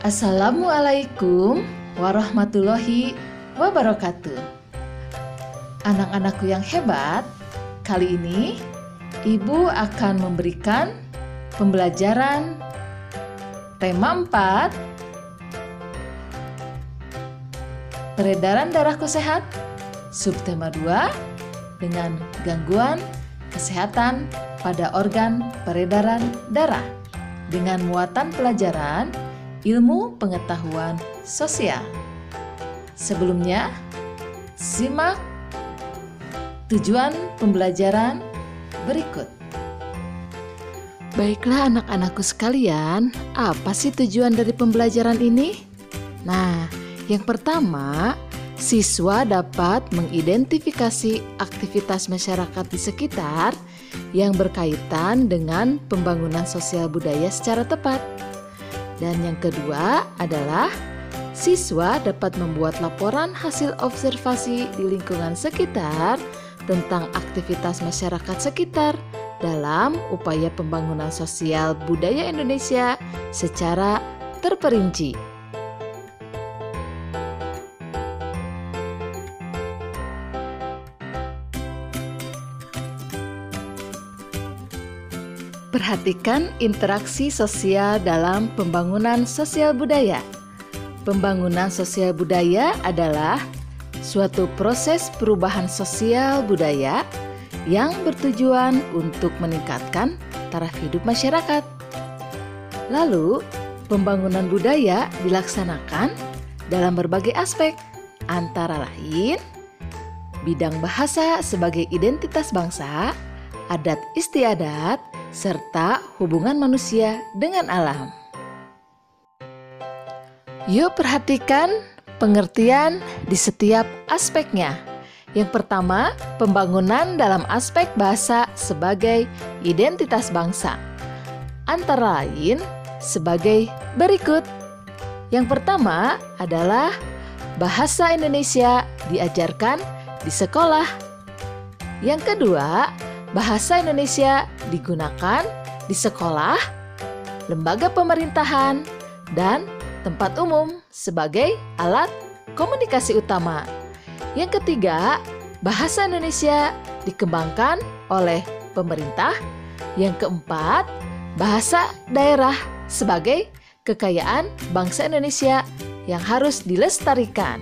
Assalamualaikum warahmatullahi wabarakatuh. Anak-anakku yang hebat, kali ini Ibu akan memberikan pembelajaran tema 4, peredaran darahku sehat, subtema 2, dengan gangguan kesehatan pada organ peredaran darah, dengan muatan pelajaran ilmu pengetahuan sosial. Sebelumnya, simak tujuan pembelajaran berikut. Baiklah anak-anakku sekalian, apa sih tujuan dari pembelajaran ini? Nah, yang pertama, siswa dapat mengidentifikasi aktivitas masyarakat di sekitar yang berkaitan dengan pembangunan sosial budaya secara tepat. Dan yang kedua adalah siswa dapat membuat laporan hasil observasi di lingkungan sekitar tentang aktivitas masyarakat sekitar dalam upaya pembangunan sosial budaya Indonesia secara terperinci. Perhatikan interaksi sosial dalam pembangunan sosial budaya. Pembangunan sosial budaya adalah suatu proses perubahan sosial budaya yang bertujuan untuk meningkatkan taraf hidup masyarakat. Lalu, pembangunan budaya dilaksanakan dalam berbagai aspek, antara lain bidang bahasa sebagai identitas bangsa, adat istiadat, serta hubungan manusia dengan alam. Yuk perhatikan pengertian di setiap aspeknya. Yang pertama, pembangunan dalam aspek bahasa sebagai identitas bangsa. Antara lain sebagai berikut. Yang pertama adalah bahasa Indonesia diajarkan di sekolah. Yang kedua, bahasa Indonesia digunakan di sekolah, lembaga pemerintahan, dan tempat umum sebagai alat komunikasi utama. Yang ketiga, bahasa Indonesia dikembangkan oleh pemerintah. Yang keempat, bahasa daerah sebagai kekayaan bangsa Indonesia yang harus dilestarikan.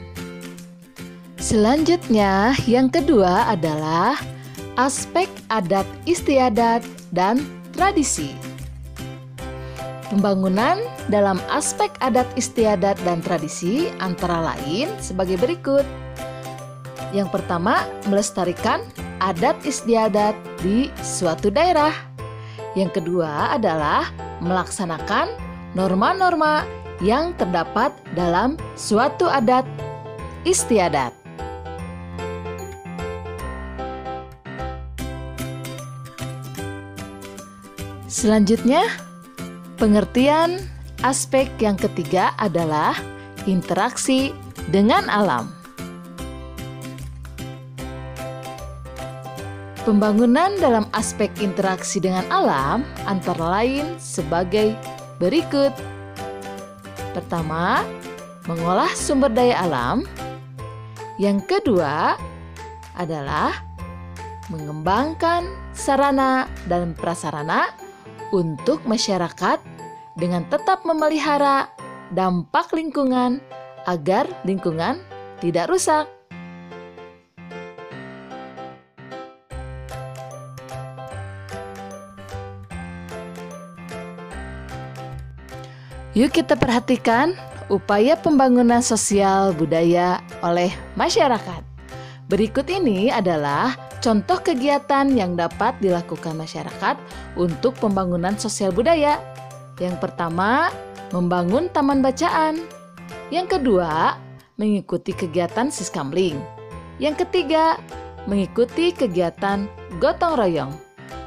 Selanjutnya, yang kedua adalah aspek adat istiadat dan tradisi. Pembangunan dalam aspek adat istiadat dan tradisi antara lain sebagai berikut. Yang pertama, melestarikan adat istiadat di suatu daerah. Yang kedua adalah melaksanakan norma-norma yang terdapat dalam suatu adat istiadat. Selanjutnya, pengertian aspek yang ketiga adalah interaksi dengan alam. Pembangunan dalam aspek interaksi dengan alam antara lain sebagai berikut. Pertama, mengolah sumber daya alam. Yang kedua adalah mengembangkan sarana dan prasarana untuk masyarakat dengan tetap memelihara dampak lingkungan agar lingkungan tidak rusak. Yuk kita perhatikan upaya pembangunan sosial budaya oleh masyarakat. Berikut ini adalah contoh kegiatan yang dapat dilakukan masyarakat untuk pembangunan sosial budaya. Yang pertama, membangun taman bacaan. Yang kedua, mengikuti kegiatan siskamling. Yang ketiga, mengikuti kegiatan gotong royong.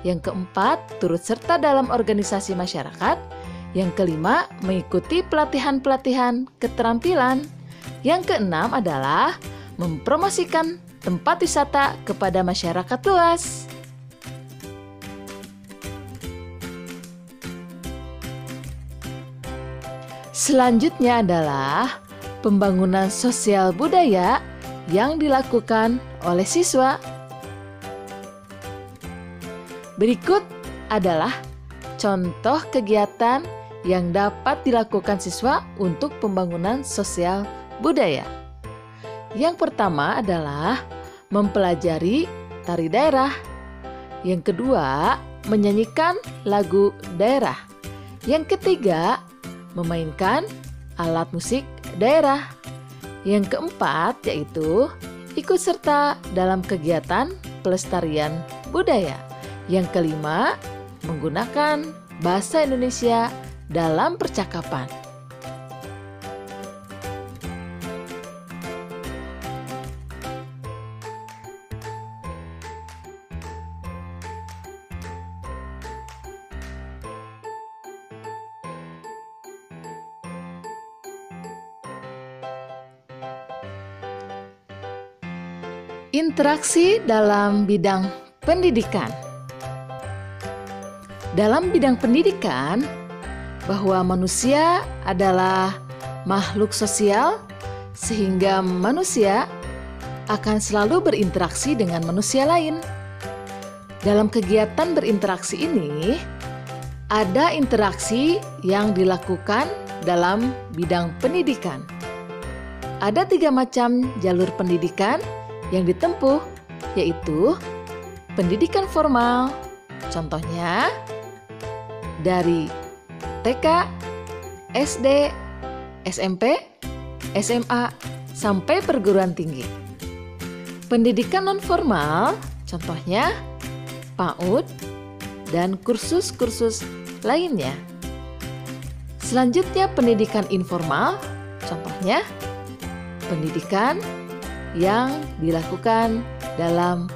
Yang keempat, turut serta dalam organisasi masyarakat. Yang kelima, mengikuti pelatihan-pelatihan keterampilan. Yang keenam adalah mempromosikan tempat wisata kepada masyarakat luas. Selanjutnya adalah pembangunan sosial budaya yang dilakukan oleh siswa. Berikut adalah contoh kegiatan yang dapat dilakukan siswa untuk pembangunan sosial budaya. Yang pertama adalah mempelajari tari daerah. Yang kedua, menyanyikan lagu daerah. Yang ketiga, memainkan alat musik daerah. Yang keempat yaitu ikut serta dalam kegiatan pelestarian budaya. Yang kelima, menggunakan bahasa Indonesia dalam percakapan. Interaksi dalam bidang pendidikan. Dalam bidang pendidikan, bahwa manusia adalah makhluk sosial, sehingga manusia akan selalu berinteraksi dengan manusia lain. Dalam kegiatan berinteraksi ini, ada interaksi yang dilakukan dalam bidang pendidikan. Ada 3 macam jalur pendidikan yang ditempuh, yaitu pendidikan formal, contohnya dari TK, SD, SMP, SMA, sampai perguruan tinggi. Pendidikan non-formal, contohnya PAUD dan kursus-kursus lainnya. Selanjutnya pendidikan informal, contohnya pendidikan yang dilakukan dalam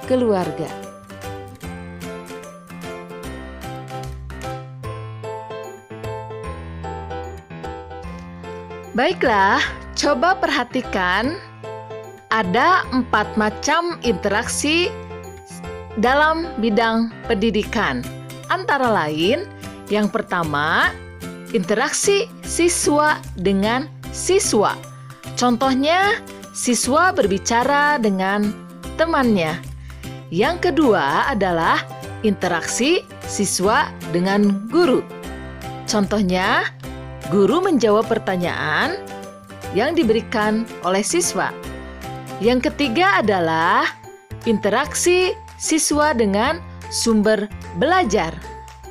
keluarga. Baiklah, coba perhatikan ada 4 macam interaksi dalam bidang pendidikan. Antara lain, yang pertama, interaksi siswa dengan siswa. Contohnya, siswa berbicara dengan temannya. Yang kedua adalah interaksi siswa dengan guru. Contohnya, guru menjawab pertanyaan yang diberikan oleh siswa. Yang ketiga adalah interaksi siswa dengan sumber belajar.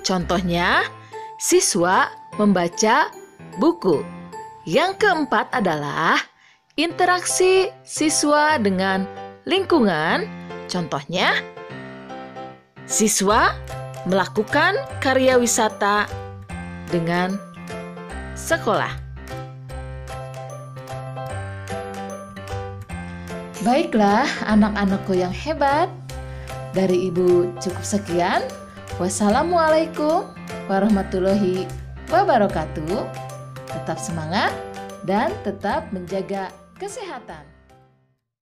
Contohnya, siswa membaca buku. Yang keempat adalah interaksi siswa dengan lingkungan. Contohnya, siswa melakukan karya wisata dengan sekolah. Baiklah anak-anakku yang hebat, dari Ibu cukup sekian. Wassalamualaikum warahmatullahi wabarakatuh. Tetap semangat dan tetap menjaga kesehatan.